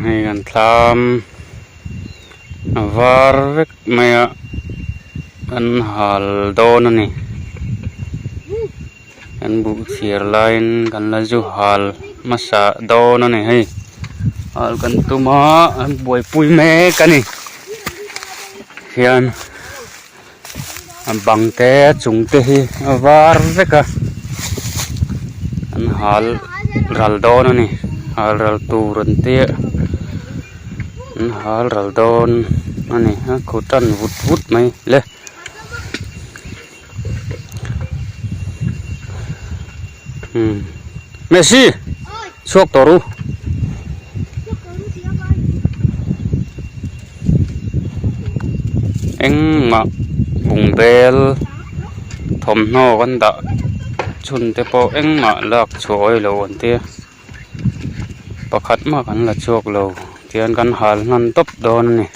hay gan tham var vek maya an hal don ani an bu thier line kan la ju hal masa don ani hay hal kan tuma an boi pui me kani hian an bang te chung te hi var veka an hal ral don ani hal ral turan te an hal ral don ani ha khutan vut vut mai le Messi suok toru anh mà vùng bel thom no con đã chun te po anh mà lạc chuối lâu anh tia pakhat mà kan la chuok lâu tian kan hal nan top don ni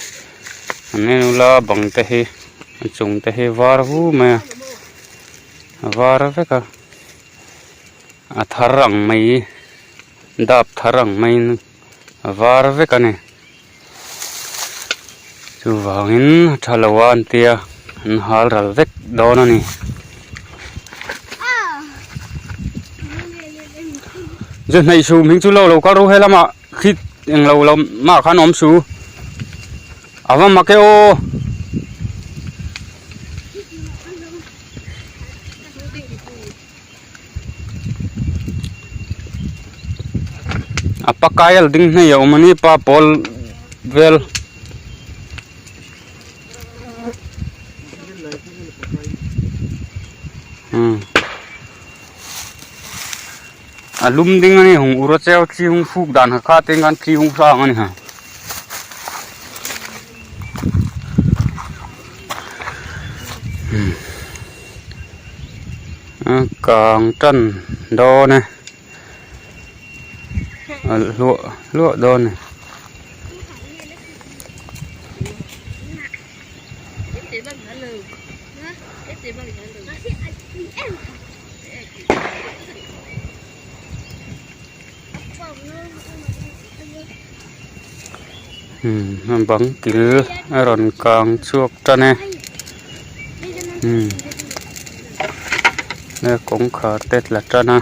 anh la bang te hi chung te hi var hu me var ve ka a tharang mai dap tharang mai var ve ka ne chu wangin thalawan tia an hal ral vek don ani giờ này su mình chú lâu lâu có rú hay lắm ạ khi lâu lâu mà khá nóm su à vâng mà cái ô à pa kaya ding này ở mani pa Paul vel lum ding ani hung ura cheu chi hung phuk dan kha teng kan chi hung sang ani ha càng trần đo này lụa lụa đo này bắn kín rồi càng chuộc cho nè đây cũng khá tết là cho nè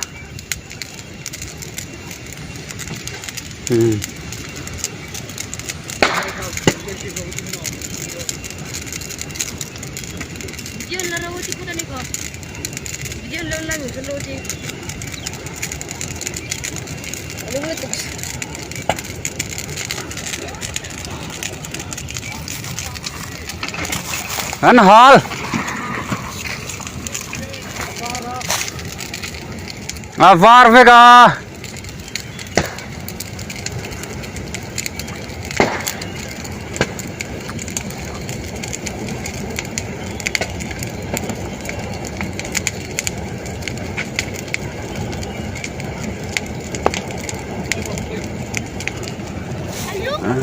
anh hal à var vega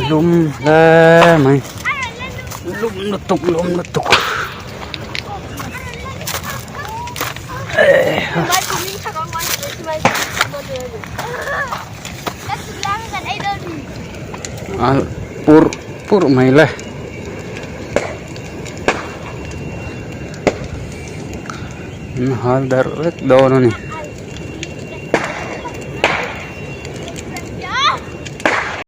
lum le mày lum nó tục pur mày le hal dar do nó này